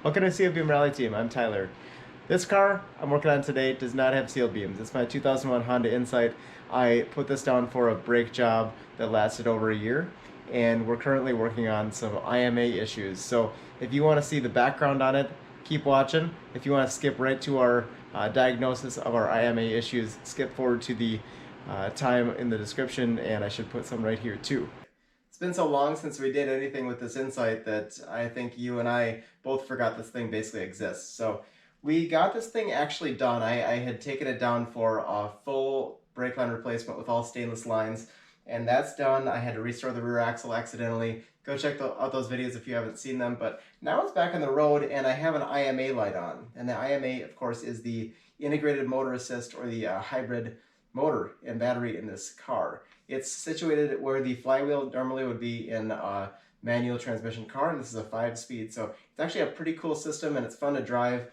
Welcome to Seal Beam Rally Team. I'm Tyler. This car I'm working on today does not have seal beams. It's my 2001 Honda Insight. I put this down for a brake job that lasted over a year, and we're currently working on some IMA issues. So if you want to see the background on it, keep watching. If you want to skip right to our diagnosis of our IMA issues, skip forward to the time in the description, and I should put some right here too. It's been so long since we did anything with this Insight that I think you and I both forgot this thing basically exists. So we got this thing actually done. I had taken it down for a full brake line replacement with all stainless lines, and that's done. I had to restore the rear axle accidentally. Go check out those videos if you haven't seen them. But now it's back on the road, and I have an IMA light on. And the IMA, of course, is the integrated motor assist, or the hybrid motor and battery in this car. It's situated where the flywheel normally would be in a manual transmission car, and this is a 5-speed, so it's actually a pretty cool system and it's fun to drive.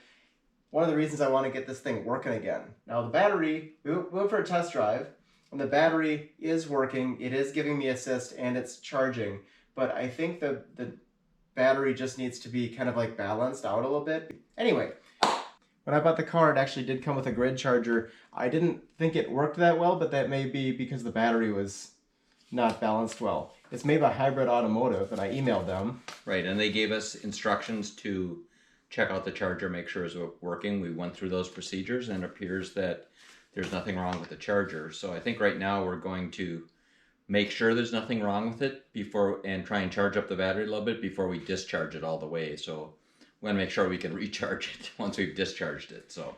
One of the reasons I want to get this thing working again. Now the battery, we went for a test drive, and the battery is working, it is giving me assist, and it's charging, but I think the battery just needs to be kind of like balanced out a little bit. Anyway, when I bought the car, it actually did come with a grid charger. I didn't think it worked that well, but that may be because the battery was not balanced well. It's made by Hybrid Automotive, and I emailed them. Right, and they gave us instructions to check out the charger, make sure it's working. We went through those procedures, and it appears that there's nothing wrong with the charger. So I think right now we're going to make sure there's nothing wrong with it before, and try and charge up the battery a little bit before we discharge it all the way. So we want to make sure we can recharge it once we've discharged it. So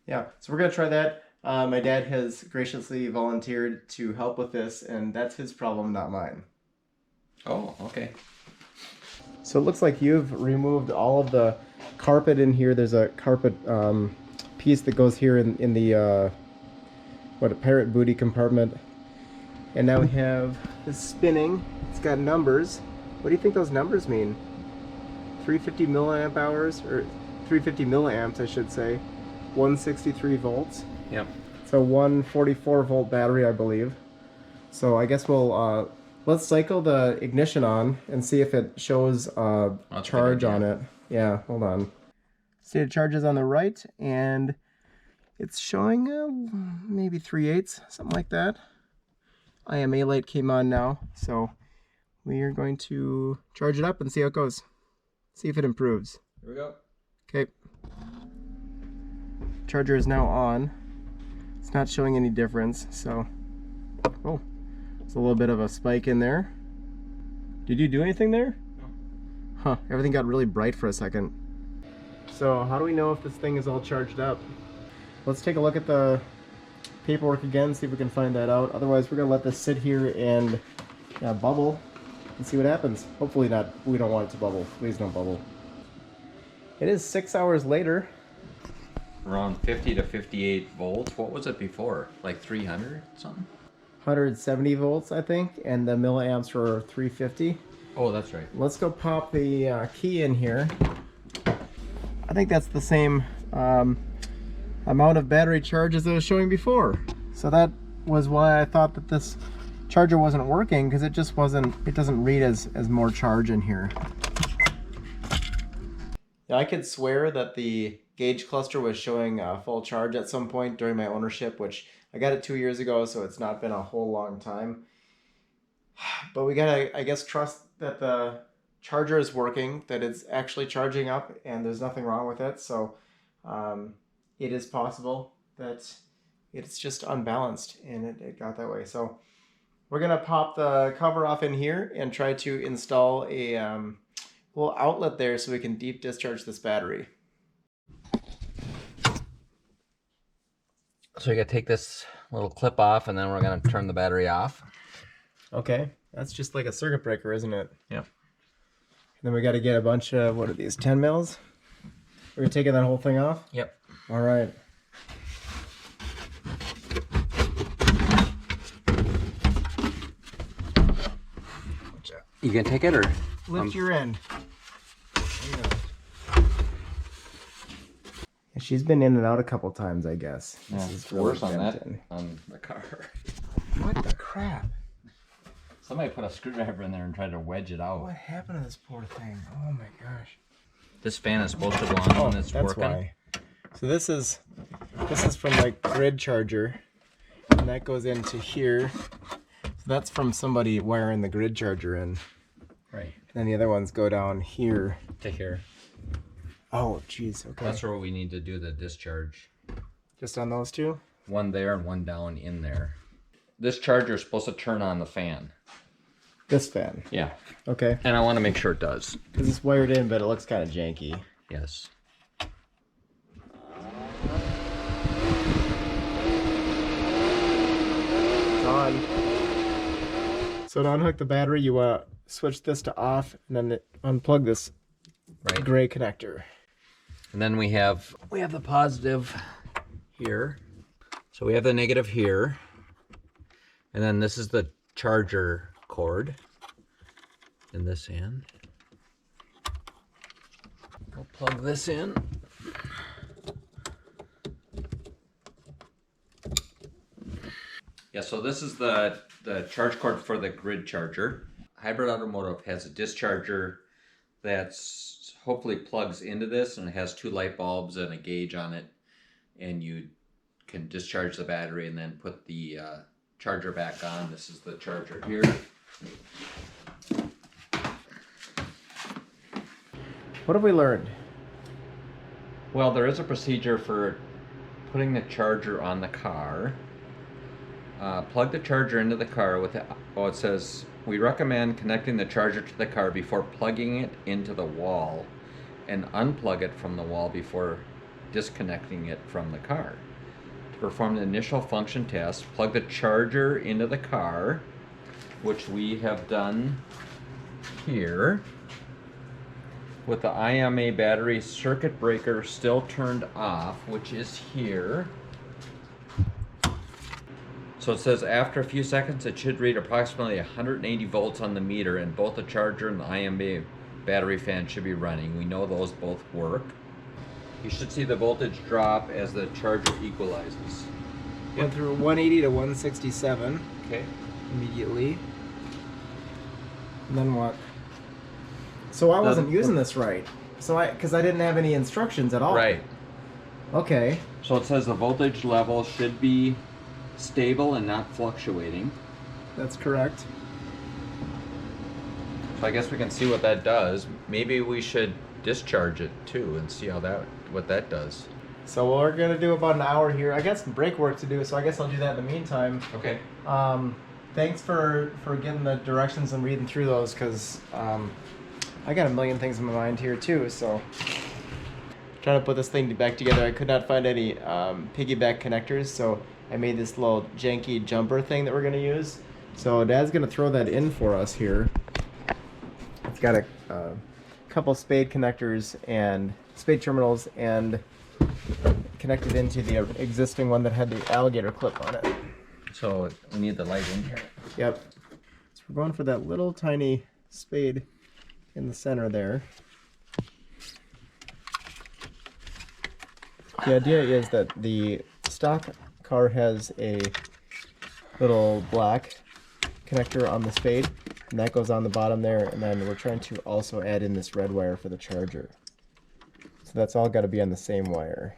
yeah, so we're gonna try that. My dad has graciously volunteered to help with this, and that's his problem, not mine. oh, okay. So it looks like you've removed all of the carpet in here. There's a carpet piece that goes here in the a parrot booty compartment. And now we have this spinning. It's got numbers. What do you think those numbers mean? 350 milliamp hours, or 350 milliamps, I should say. 163 volts. Yep. It's a 144 volt battery, I believe. So I guess we'll let's cycle the ignition on and see if it shows charge on it. Yeah, hold on. State of charge is on the right, and it's showing maybe 3/8, something like that. IMA light came on now, so we are going to charge it up and see how it goes. See if it improves. Here we go. Okay. Charger is now on. It's not showing any difference, so oh, it's a little bit of a spike in there. Did you do anything there? No. Huh, everything got really bright for a second. So how do we know if this thing is all charged up? Let's take a look at the paperwork again, see if we can find that out. Otherwise, we're gonna let this sit here and bubble and see what happens. Hopefully not, we don't want it to bubble. Please don't bubble. It is 6 hours later. Around 50 to 58 volts. What was it before? Like 300 something? 170 volts, I think, and the milliamps were 350. Oh, that's right. Let's go pop the key in here. I think that's the same amount of battery charge as I was showing before. So that was why I thought that this charger wasn't working, because it just wasn't, it doesn't read as more charge in here. Yeah, I could swear that the gauge cluster was showing full charge at some point during my ownership, which I got it 2 years ago, so it's not been a whole long time. But we gotta, I guess, trust that the charger is working, that it's actually charging up, and there's nothing wrong with it. So it is possible that it's just unbalanced, and it got that way. So we're gonna pop the cover off in here and try to install a little outlet there so we can deep discharge this battery. So you gotta take this little clip off, and then we're gonna turn the battery off. Okay, that's just like a circuit breaker, isn't it? Yep. Then we got to get a bunch of, what are these, 10 mils? We're taking that whole thing off? Yep. All right. You can take it, or lift your end. She's been in and out a couple times, I guess. Yeah, this is it's really worse on that tempting. on the car. What the crap? Somebody put a screwdriver in there and tried to wedge it out. What happened to this poor thing? Oh my gosh. this fan is supposed to go on when it's that's working. why. So this is from like grid charger, and that goes into here. So that's from somebody wiring the grid charger in. Right. And then the other ones go down here. To here. Oh, geez. Okay. That's where we need to do the discharge. Just on those two? One there and one down in there. This charger is supposed to turn on the fan. This fan? Yeah. Okay. And I want to make sure it does. Because it's wired in, but it looks kind of janky. Yes. It's on. So to unhook the battery, you switch this to off, and then unplug this gray connector. And then we have the positive here. So we have the negative here. And then this is the charger cord in this end. We'll plug this in. Yeah, so this is the charge cord for the grid charger. Hybrid Automotive has a discharger that's hopefully plugs into this, and it has 2 light bulbs and a gauge on it, and you can discharge the battery and then put the charger back on. This is the charger here. What have we learned? Well, there is a procedure for putting the charger on the car. Plug the charger into the car with it says, we recommend connecting the charger to the car before plugging it into the wall, and unplug it from the wall before disconnecting it from the car. To perform the initial function test, plug the charger into the car, which we have done here, with the IMA battery circuit breaker still turned off, which is here. So it says after a few seconds it should read approximately 180 volts on the meter, and both the charger and the IMA battery fan should be running. We know those both work. You should see the voltage drop as the charger equalizes. Went through 180 to 167 Okay. immediately. And then what? So I wasn't using this right. So because I didn't have any instructions at all. Right. Okay. So it says the voltage level should be stable and not fluctuating. That's correct. So I guess we can see what that does. Maybe we should discharge it too and see what that does. So we're gonna do about an hour here. I got some brake work to do, so I guess I'll do that in the meantime. Okay. Thanks for getting the directions and reading through those, because I got a million things in my mind here too. So trying to put this thing back together, I could not find any piggyback connectors, so I made this little janky jumper thing that we're gonna use. So Dad's gonna throw that in for us here. It's got a couple spade connectors and spade terminals, and connected into the existing one that had the alligator clip on it. So we need the light in here. Yep. So we're going for that little tiny spade in the center there. The idea is that the stock car has a little black connector on the spade, and that goes on the bottom there, and then we're trying to also add in this red wire for the charger. So that's all got to be on the same wire.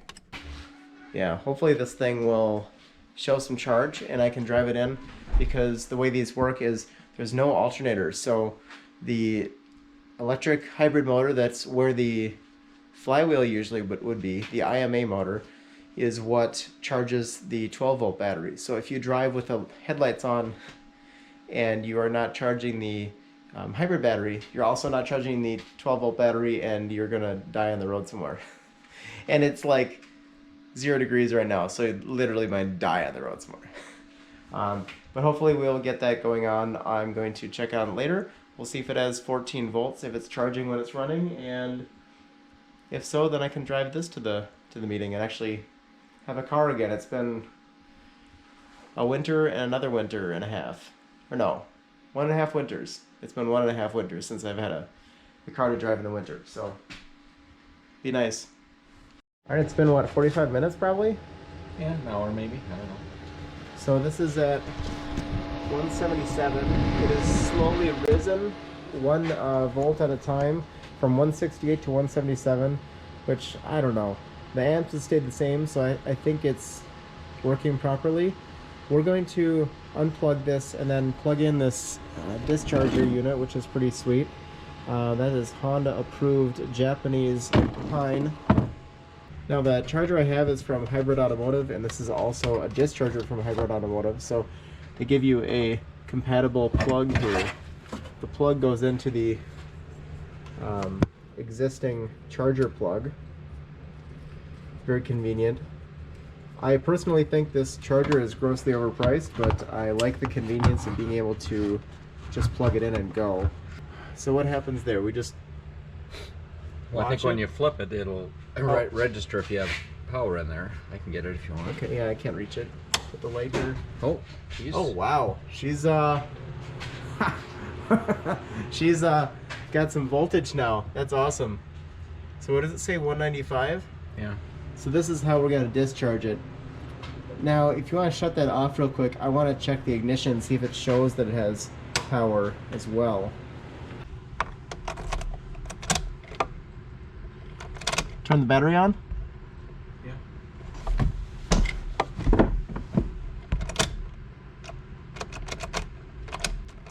Yeah, hopefully this thing will show some charge and I can drive it in, because the way these work is there's no alternators. So the electric hybrid motor, that's where the flywheel usually would be, the IMA motor, is what charges the 12-volt battery. So if you drive with the headlights on and you are not charging the hybrid battery, you're also not charging the 12-volt battery, and you're gonna die on the road somewhere. And it's like 0 degrees right now, so you literally might die on the road somewhere. But hopefully we'll get that going on. I'm going to check it out later. We'll see if it has 14 volts, if it's charging when it's running, and if so, then I can drive this to the meeting and actually have a car again. It's been a winter and another winter and a half. Or no, 1.5 winters. It's been 1.5 winters since I've had a car to drive in the winter, so be nice. Alright, it's been what, 45 minutes probably? Yeah, an hour maybe. I don't know. So this is at 177. It has slowly risen. one volt at a time from 168 to 177, which I don't know. The amps have stayed the same, so I think it's working properly. We're going to unplug this and then plug in this discharger unit, which is pretty sweet. That is Honda approved Japanese pine. Now the charger I have is from Hybrid Automotive, and this is also a discharger from Hybrid Automotive. So they give you a compatible plug here. The plug goes into the existing charger plug. Very convenient. I personally think this charger is grossly overpriced, but I like the convenience of being able to just plug it in and go. So what happens there? We just Well, I think when you flip it, it'll register if you have power in there. I can get it if you want. Okay, yeah, I can't reach it. Put the light here. Oh, geez. Oh wow, she's she's got some voltage now. That's awesome. So what does it say? 195? Yeah. So this is how we're gonna discharge it. Now, if you want to shut that off real quick, I want to check the ignition, see if it shows that it has power as well. Turn the battery on. Yeah.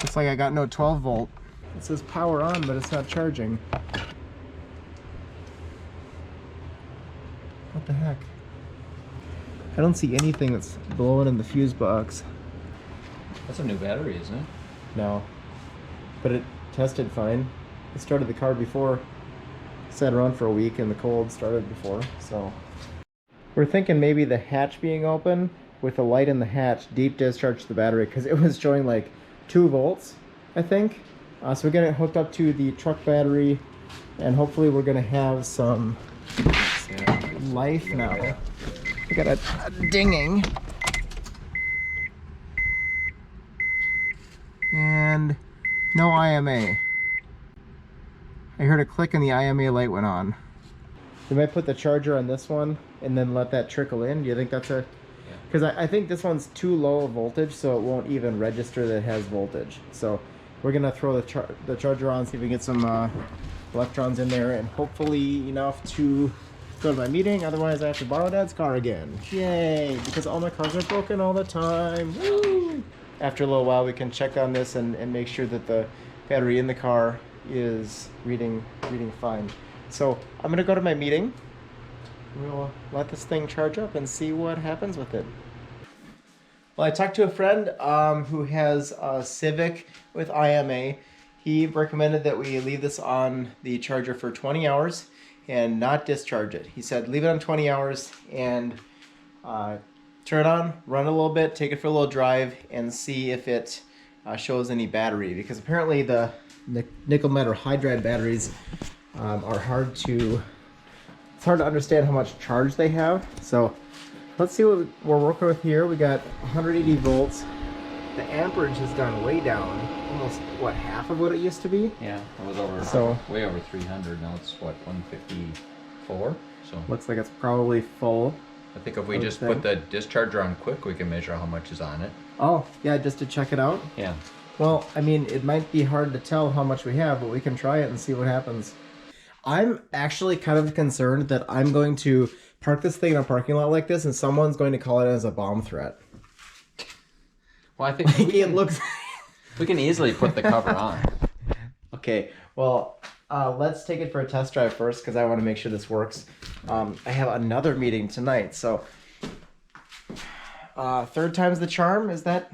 Looks like I got no 12 volt. It says power on, but it's not charging. What the heck? I don't see anything that's blowing in the fuse box. That's a new battery, isn't it? No. But it tested fine. It started the car before. Sat around for a week and the cold started before, so. We're thinking maybe the hatch being open with the light in the hatch deep discharged the battery, because it was showing like 2 volts, I think. So we're getting it hooked up to the truck battery, and hopefully we're gonna have some life now. We got a dinging. And no IMA. I heard a click and the IMA light went on. We might put the charger on this one and then let that trickle in. Do you think that's a... Because I think this one's too low a voltage, so it won't even register that it has voltage. So we're going to throw the charger on, see if we can get some electrons in there, and hopefully enough to go to my meeting. Otherwise, I have to borrow Dad's car again. Yay! Because all my cars are broken all the time. Woo! After a little while, we can check on this and make sure that the battery in the car is reading fine. So I'm gonna go to my meeting. We'll let this thing charge up and see what happens with it. Well, I talked to a friend who has a Civic with IMA. He recommended that we leave this on the charger for 20 hours and not discharge it. He said leave it on 20 hours and turn it on, run a little bit, take it for a little drive, and see if it shows any battery. Because apparently the nickel metal hydride batteries are hard to... It's hard to understand how much charge they have. So let's see what we're working with here. We got 180 volts. The amperage has gone way down. Almost, what, half of what it used to be? Yeah, it was over, so way over 300. Now it's, what, 154? So looks like it's probably full. I think if we just put the discharger on quick, we can measure how much is on it. Oh, yeah, just to check it out? Yeah. Well, I mean, it might be hard to tell how much we have, but we can try it and see what happens. I'm actually kind of concerned that I'm going to park this thing in a parking lot like this and someone's going to call it as a bomb threat. Well, I think it looks... we can easily put the cover on. Okay, well, let's take it for a test drive first because I want to make sure this works. I have another meeting tonight, so third time's the charm. Is that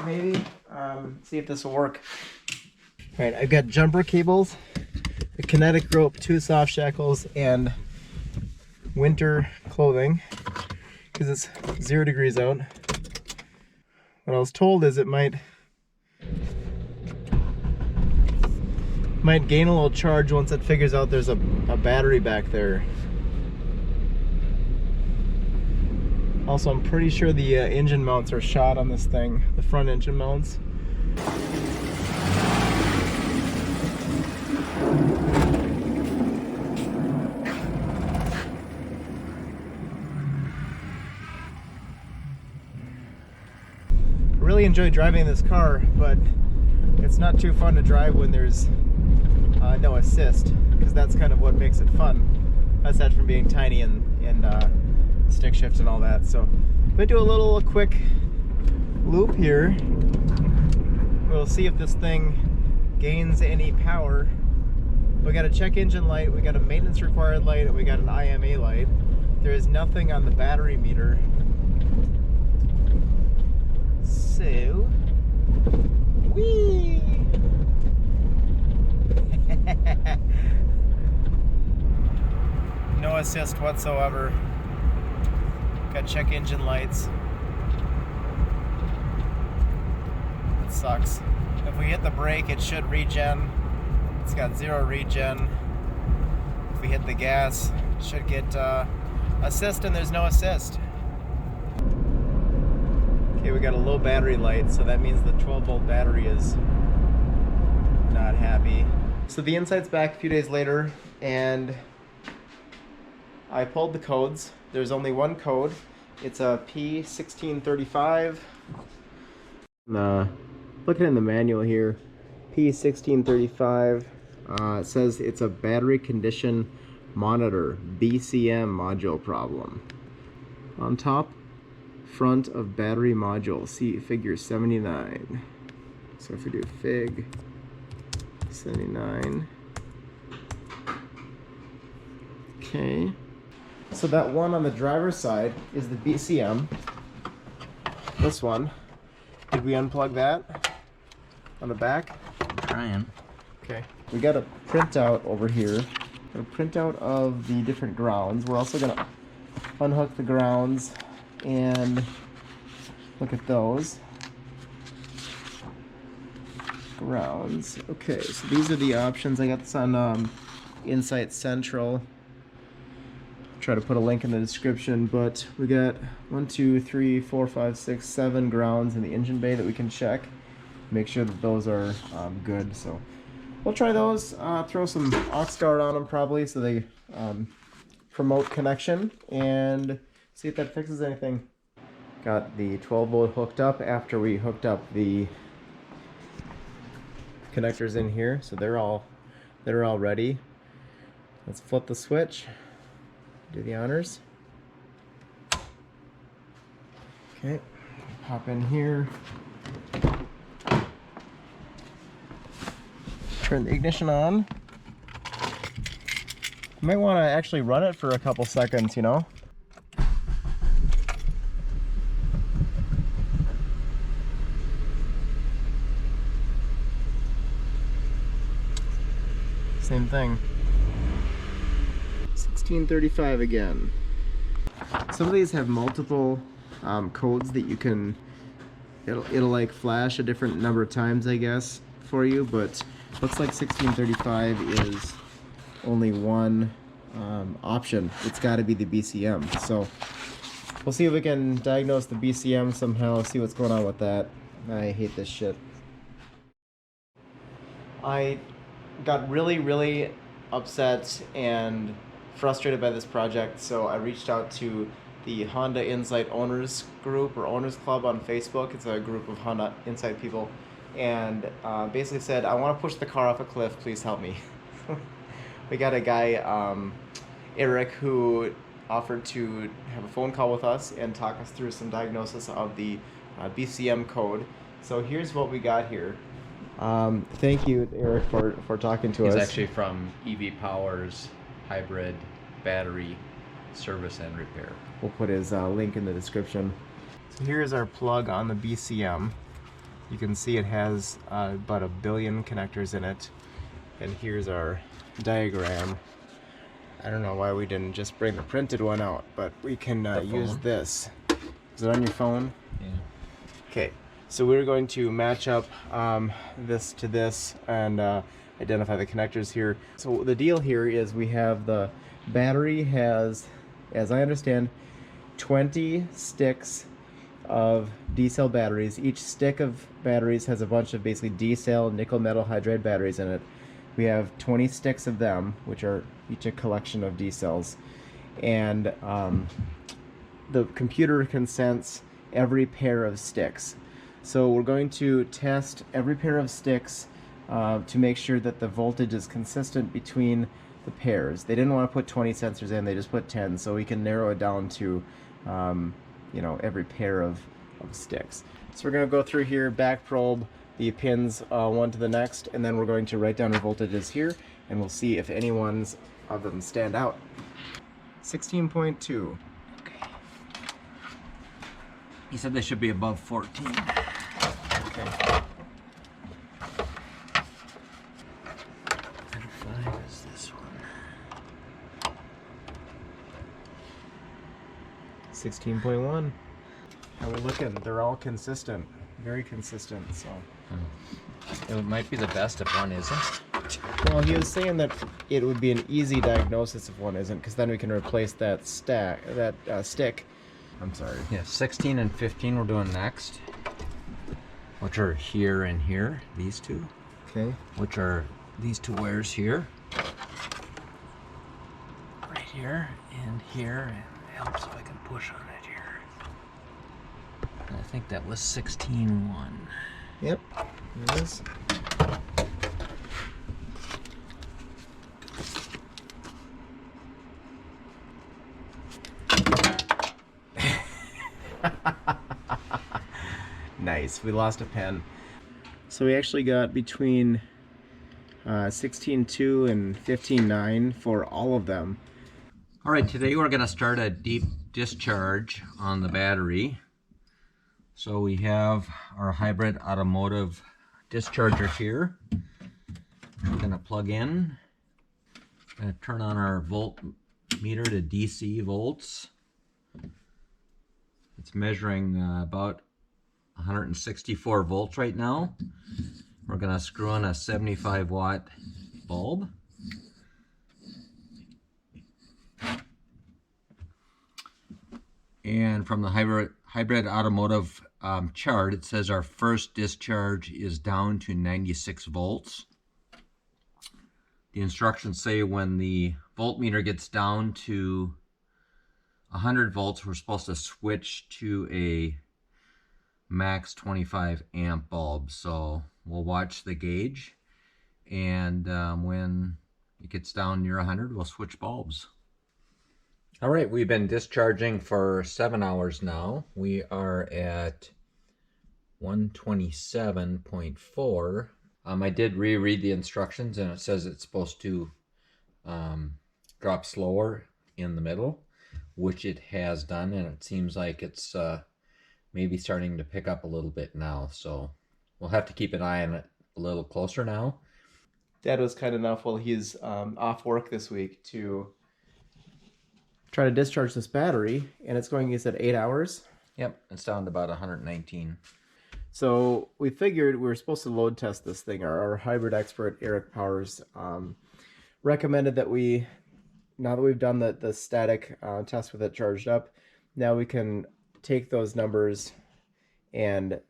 maybe? See if this will work. All right, I've got jumper cables, a kinetic rope, 2 soft shackles, and winter clothing because it's 0 degrees out. What I was told is it might gain a little charge once it figures out there's a battery back there. Also, I'm pretty sure the engine mounts are shot on this thing, the front engine mounts. I really enjoy driving this car, but It's not too fun to drive when there's no assist, because that's kind of what makes it fun, aside from being tiny and stick shift and all that. So I'm gonna do a little quick loop here. We'll see if this thing gains any power. We got a check engine light, we got a maintenance required light, and we got an IMA light. There is nothing on the battery meter. So, whee! No assist whatsoever. Got check engine lights. It sucks. If we hit the brake, it should regen. It's got 0 regen. If we hit the gas, it should get assist, and there's no assist. Okay, we got a low battery light, so that means the 12-volt battery is not happy. So the Insight's back a few days later, and I pulled the codes. There's only one code. It's a P1635. Looking in the manual here, P1635. It says it's a battery condition monitor, BCM module problem. On top, front of battery module, see figure 79. So if we do fig 79. Okay. So that one on the driver's side is the BCM. This one, did we unplug that on the back? I'm trying. Okay. We got a printout over here. A printout of the different grounds. We're also gonna unhook the grounds and look at those. Grounds. Okay, so these are the options. I got this on Insight Central. Try to put a link in the description, but we got 1, 2, 3, 4, 5, 6, 7 grounds in the engine bay that we can check. Make sure that those are good. So we'll try those. Throw some aux guard on them probably, so they promote connection, and see if that fixes anything. Got the 12-volt hooked up after we hooked up the connectors in here, so they're all ready. Let's flip the switch. Do the honors. Okay, pop in here. Turn the ignition on. You might want to actually run it for a couple seconds, you know? Same thing. 1635 again. Some of these have multiple codes that you can, it'll like flash a different number of times, I guess, for you, but looks like 1635 is only one option. It's got to be the BCM. So we'll see if we can diagnose the BCM somehow, see what's going on with that. I hate this shit. I got really upset and frustrated by this project, so I reached out to the Honda Insight Owners Group or Owners Club on Facebook. It's a group of Honda Insight people, and basically said, I want to push the car off a cliff, please help me. We got a guy, Eric, who offered to have a phone call with us and talk us through some diagnosis of the BCM code. So here's what we got here. Thank you, Eric, for talking to us. He's actually from EV Power's hybrid battery service and repair. We'll put his link in the description. So here's our plug on the BCM. You can see it has about 1 billion connectors in it. And here's our diagram. I don't know why we didn't just bring the printed one out, but we can use this. Is it on your phone? Yeah. Okay, so we're going to match up this to this and identify the connectors here. So the deal here is we have the battery has, as I understand, 20 sticks of D-cell batteries. Each stick of batteries has a bunch of basically D-cell nickel metal hydride batteries in it. We have 20 sticks of them, which are each a collection of D-cells. And the computer can sense every pair of sticks. So we're going to test every pair of sticks to make sure that the voltage is consistent between the pairs. They didn't want to put 20 sensors in, they just put 10, so we can narrow it down to every pair of sticks. So we're going to go through here, back probe the pins one to the next, and then we're going to write down our voltages here, and we'll see if any ones of them stand out. 16.2. Okay. He said they should be above 14. Okay. And 5 is this one. 16.1. How we're looking, they're all consistent, very consistent. So it might be the best if one isn't. well, he was saying that it would be an easy diagnosis if one isn't, because then we can replace that stick. I'm sorry. Yeah, 16 and 15 we're doing next, which are here and here, these two. Okay. Which are these two wires here. Right here and here, and it helps if I can push on it here. And I think that was 16.1. Yep, it is. Nice, we lost a pen. So we actually got between 16.2 and 15.9 for all of them. All right, today we're gonna start a deep discharge on the battery. So we have our hybrid automotive discharger here. We're gonna plug in. Gonna turn on our voltmeter to DC volts. It's measuring about 164 volts right now. We're gonna screw in a 75 watt bulb. And from the hybrid automotive chart, it says our first discharge is down to 96 volts. The instructions say when the voltmeter gets down to 100 volts, we're supposed to switch to a max 25 amp bulb. So we'll watch the gauge, and when it gets down near 100, we'll switch bulbs. All right, we've been discharging for 7 hours now. We are at 127.4. I did reread the instructions, and it says it's supposed to drop slower in the middle, which it has done, and it seems like it's maybe starting to pick up a little bit now. So we'll have to keep an eye on it a little closer now. Dad was kind enough while he's off work this week to try to discharge this battery, and it's going, you said 8 hours? Yep, it's down to about 119. So we figured we were supposed to load test this thing. Our hybrid expert, Eric Powers, recommended that we, now that we've done the static test with it charged up, now we can take those numbers and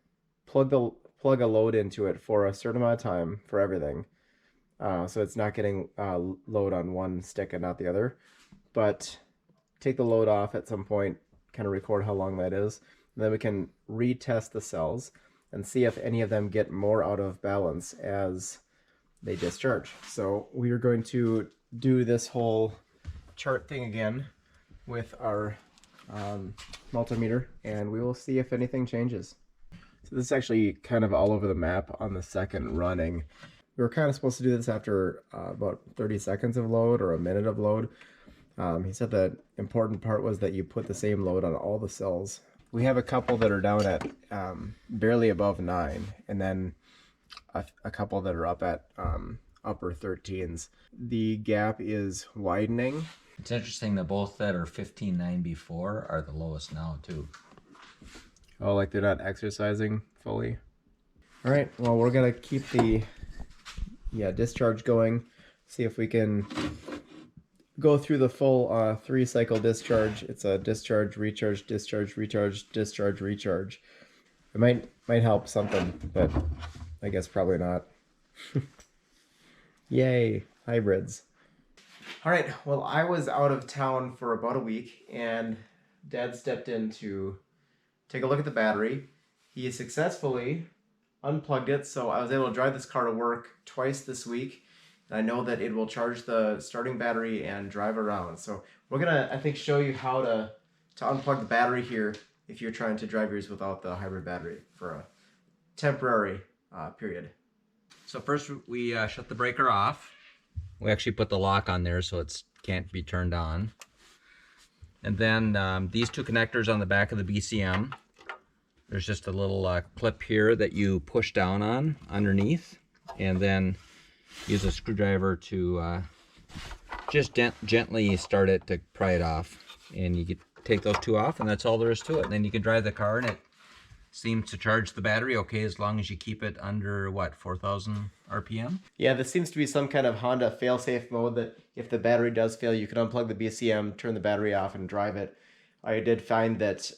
plug a load into it for a certain amount of time for everything. So it's not getting load on one stick and not the other. But take the load off at some point, kind of record how long that is, and then we can retest the cells and see if any of them get more out of balance as they discharge. So we are going to do this whole chart thing again with our multimeter, and we will see if anything changes. So this is actually kind of all over the map on the second running. We were kind of supposed to do this after about 30 seconds of load or a minute of load. He said the important part was that you put the same load on all the cells. We have a couple that are down at barely above 9, and then a couple that are up at upper 13s. The gap is widening. It's interesting that both that are 15.9 before are the lowest now too. Oh, like they're not exercising fully. All right, well, we're gonna keep the discharge going, see if we can go through the full 3-cycle discharge. It's a discharge, recharge, discharge, recharge, discharge, recharge. It might help something, but I guess probably not. Yay, hybrids. All right, well, I was out of town for about a week, and Dad stepped in to take a look at the battery he successfully unplugged it, so I was able to drive this car to work twice this week. And I know that it will charge the starting battery and drive around. So we're gonna, I think, show you how to unplug the battery here if you're trying to drive yours without the hybrid battery for a temporary period. So first we shut the breaker off. We actually put the lock on there so it can't be turned on. And then these two connectors on the back of the BCM. There's just a little clip here that you push down on underneath, and then use a screwdriver to just gently start it to pry it off. And you can take those two off, and that's all there is to it. And then you can drive the car, and it seems to charge the battery okay as long as you keep it under, what, 4,000 RPM? Yeah, this seems to be some kind of Honda fail-safe mode that if the battery does fail, you can unplug the BCM, turn the battery off, and drive it. I did find that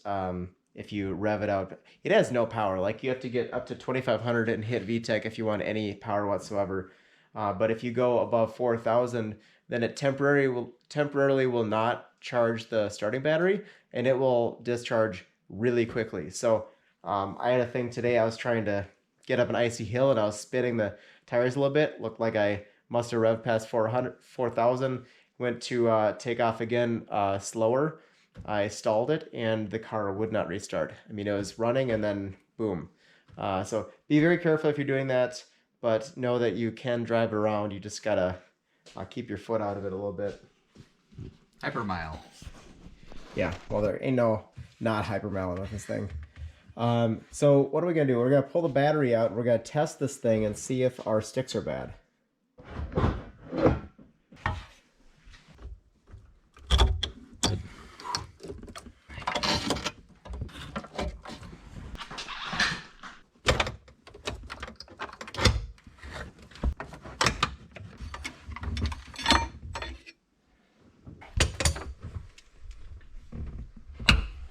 if you rev it out, it has no power. Like, you have to get up to 2,500 and hit VTEC if you want any power whatsoever. But if you go above 4,000, then it temporarily will not charge the starting battery, and it will discharge really quickly. So I had a thing today. I was trying to get up an icy hill, and I was spinning the tires a little bit. Looked like I must have revved past 4,000. Went to take off again slower. I stalled it, and the car would not restart. I mean, it was running, and then boom. So be very careful if you're doing that, but know that you can drive it around. You just gotta keep your foot out of it a little bit. Hypermile. Yeah, well, there ain't no not hypermile with this thing. So what are we gonna do? We're gonna pull the battery out. We're gonna test this thing and see if our sticks are bad.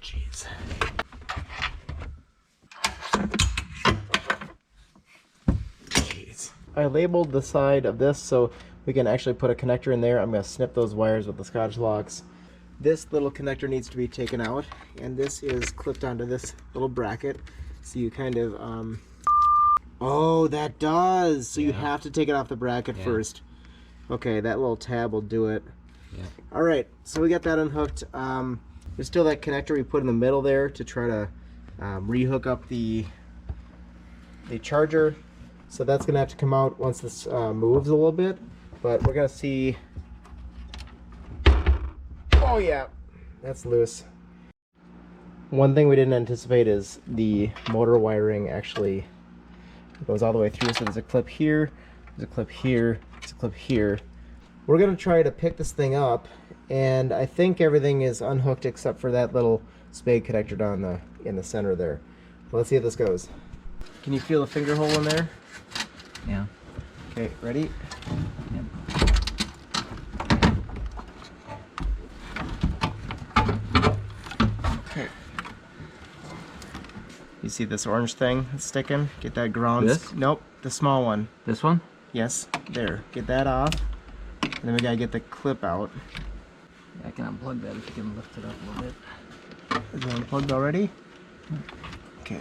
Jeez. I labeled the side of this so we can actually put a connector in there. I'm going to snip those wires with the Scotch locks. This little connector needs to be taken out, and this is clipped onto this little bracket. So you kind of, oh, that does! So you have to take it off the bracket first. Okay, that little tab will do it. Yeah. Alright, so we got that unhooked. There's still that connector we put in the middle there to try to rehook up the charger. So that's going to have to come out once this moves a little bit. But we're going to see... Oh yeah, that's loose. One thing we didn't anticipate is the motor wiring actually goes all the way through. So there's a clip here, there's a clip here, there's a clip here. We're going to try to pick this thing up, and I think everything is unhooked except for that little spade connector down in the center there. So let's see how this goes. Can you feel the finger hole in there? Yeah. Okay, ready? Yep. Okay. You see this orange thing that's sticking? Get that ground. This? Nope, the small one. This one? Yes, there. Get that off. And then we gotta get the clip out. Yeah, I can unplug that if you can lift it up a little bit. Is it unplugged already? Okay.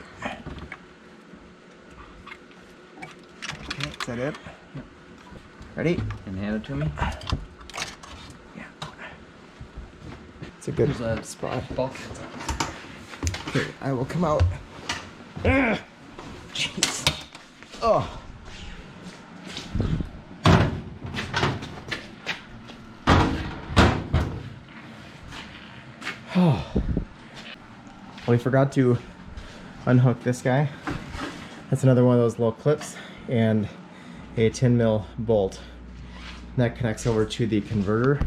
Okay, is that it? Yep. Ready? Can you hand it to me? Yeah. It's a good There's a spot. bulkhead. Okay, I will come out. Ugh. Jeez. Oh. Oh. We forgot to unhook this guy. That's another one of those little clips and a 10 mil bolt. And that connects over to the converter,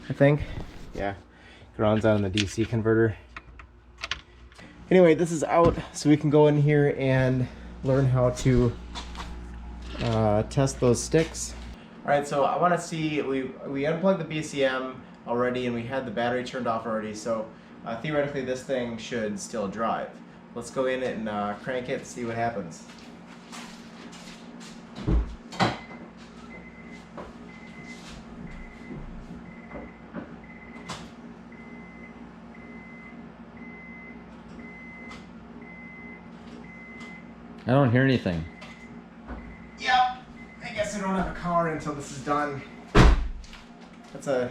I think. Yeah, grounds out on the DC converter. Anyway, this is out, so we can go in here and learn how to test those sticks. All right, so I want to see, we unplugged the BCM already and we had the battery turned off already, so theoretically this thing should still drive. Let's go in and crank it and see what happens. I don't hear anything. Yep. I guess I don't have a car until this is done. That's a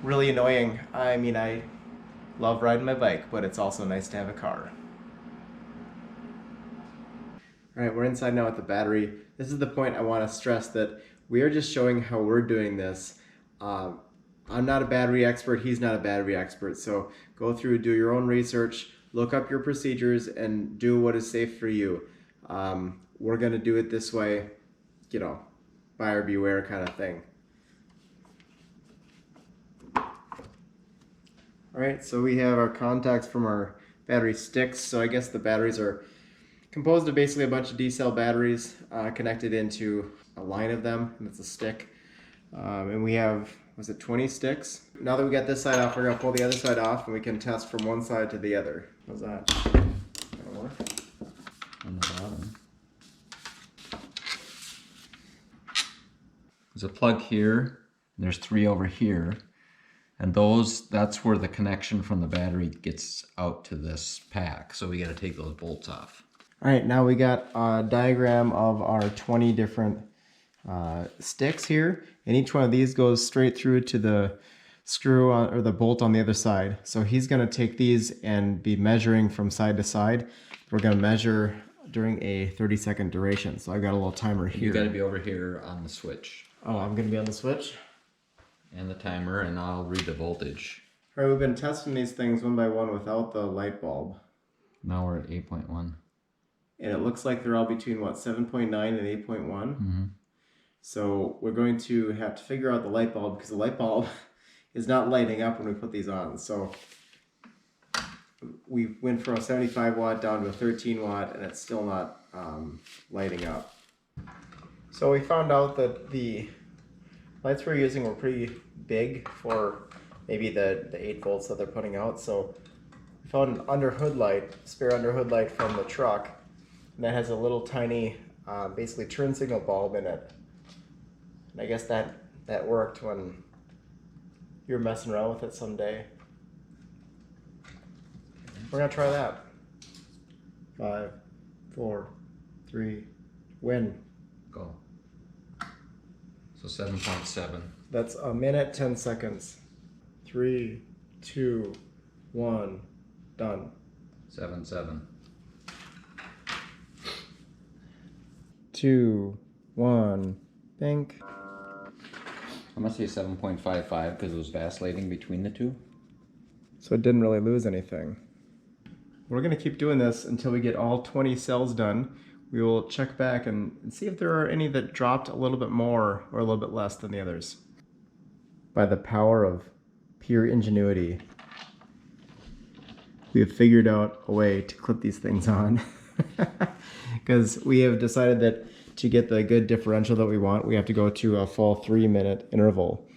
really annoying. I mean, I love riding my bike, but it's also nice to have a car. All right, we're inside now with the battery. This is the point I want to stress that we are just showing how we're doing this. I'm not a battery expert, he's not a battery expert, so go through, do your own research, look up your procedures, and do what is safe for you. We're going to do it this way, you know, buyer beware kind of thing. All right, so we have our contacts from our battery sticks. So I guess the batteries are composed of basically a bunch of D-cell batteries connected into a line of them, and it's a stick. And we have, was it 20 sticks? Now that we got this side off, we're gonna pull the other side off and we can test from one side to the other. How's that? That'll work. On the bottom. There's a plug here, and there's 3 over here. And that's where the connection from the battery gets out to this pack. So we gotta take those bolts off. All right, now we got a diagram of our 20 different sticks here. And each one of these goes straight through to the screw or the bolt on the other side. So he's gonna take these and be measuring from side to side. We're gonna measure during a 30-second duration. So I've got a little timer here. You gotta be over here on the switch. Oh, I'm gonna be on the switch? And the timer, and I'll read the voltage. All right, we've been testing these things one by one without the light bulb. Now we're at 8.1. And it looks like they're all between what, 7.9 and 8.1? Mm-hmm. So we're going to have to figure out the light bulb because the light bulb is not lighting up when we put these on. So we went from a 75 watt down to a 13 watt and it's still not lighting up. So we found out that the lights we're using were pretty big for maybe the 8 volts that they're putting out. So we found an under hood light, spare under hood light from the truck, and that has a little tiny basically turn signal bulb in it. And I guess that worked when you were messing around with it someday. We're gonna try that. 5, 4, 3, win. Go. So 7.7. That's a minute, 10 seconds. 3, 2, 1, done. 7.7. 2, 1, think. I must say 7.55 because it was vacillating between the two. So it didn't really lose anything. We're gonna keep doing this until we get all 20 cells done. We will check back and see if there are any that dropped a little bit more or a little bit less than the others. By the power of pure ingenuity, we have figured out a way to clip these things on. Because we have decided that to get the good differential that we want, we have to go to a full 3-minute interval.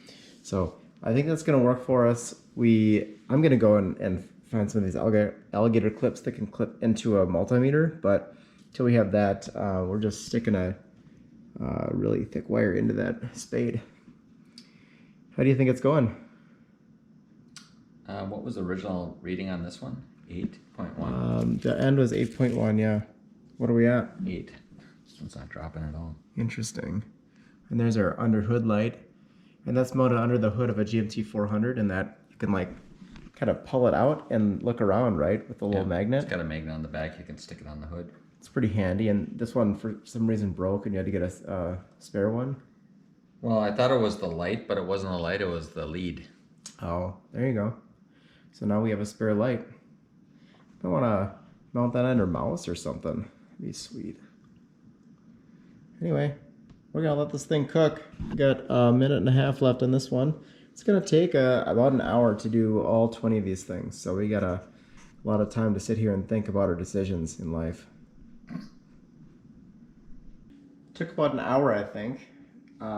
So I think that's gonna work for us. I'm gonna go and find some of these alligator clips that can clip into a multimeter, but until we have that, we're just sticking a really thick wire into that spade. How do you think it's going? What was the original reading on this one? 8.1? The end was 8.1, yeah. What are we at? 8. This one's not dropping at all. Interesting. And there's our under hood light. And that's mounted under the hood of a GMT 400, and that you can like kind of pull it out and look around, right? With the little magnet. It's got a magnet on the back. You can stick it on the hood. It's pretty handy, and this one for some reason broke and you had to get a spare one. Well, I thought it was the light, but it wasn't the light, it was the lead. Oh, there you go. So now we have a spare light. I want to mount that on our mouse or something. That'd be sweet. Anyway, we're gonna let this thing cook. We got a minute and a half left on this one. It's gonna take about an hour to do all 20 of these things. So we got a lot of time to sit here and think about our decisions in life. Took about an hour, I think.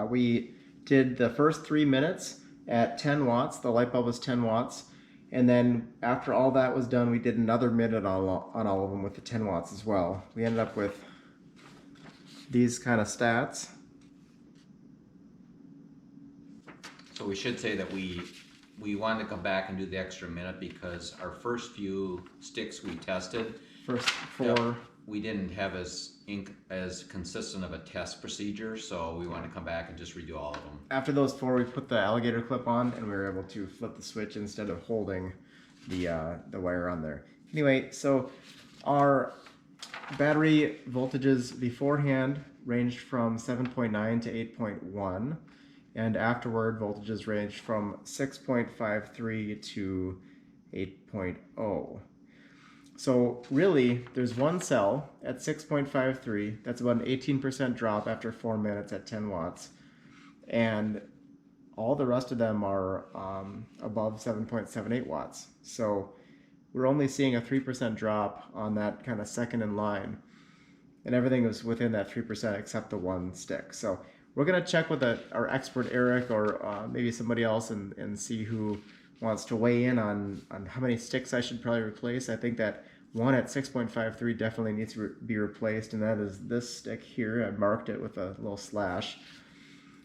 We did the first 3 minutes at 10 watts. The light bulb was 10 watts. And then after all that was done, we did another minute on all of them with the 10 watts as well. We ended up with these kind of stats. So we should say that we wanted to come back and do the extra minute because our first few sticks we tested. First 4. we didn't have as consistent of a test procedure, so we want to come back and just redo all of them. After those 4, we put the alligator clip on, and we were able to flip the switch instead of holding the wire on there. Anyway, so our battery voltages beforehand ranged from 7.9 to 8.1, and afterward voltages ranged from 6.53 to 8.0. So really, there's one cell at 6.53. That's about an 18% drop after 4 minutes at 10 watts. And all the rest of them are above 7.78 watts. So we're only seeing a 3% drop on that kind of second in line. And everything is within that 3% except the one stick. So we're going to check with our expert Eric or maybe somebody else and see who wants to weigh in on how many sticks I should probably replace. I think that one at 6.53 definitely needs to be replaced, and that is this stick here. I marked it with a little slash.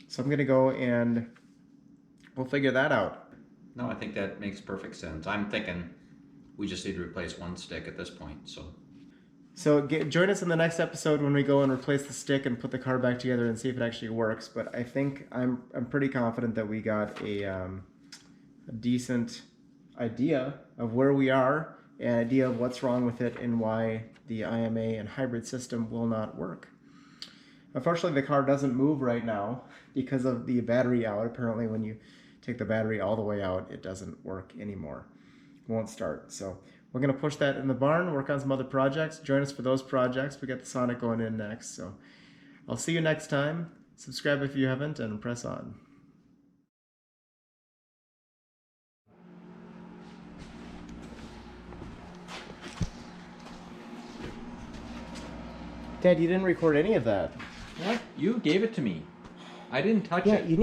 So I'm going to go and we'll figure that out. No, I think that makes perfect sense. I'm thinking we just need to replace one stick at this point. So join us in the next episode when we go and replace the stick and put the car back together and see if it actually works. But I think I'm pretty confident that we got a decent idea of where we are, an idea of what's wrong with it and why the IMA and hybrid system will not work. Unfortunately, the car doesn't move right now because of the battery out. Apparently, when you take the battery all the way out, it doesn't work anymore. It won't start. So we're going to push that in the barn, work on some other projects. Join us for those projects. We got the Sonic going in next. So I'll see you next time. Subscribe if you haven't, and press on. Dad, you didn't record any of that. What? You gave it to me. I didn't touch Yeah, it. you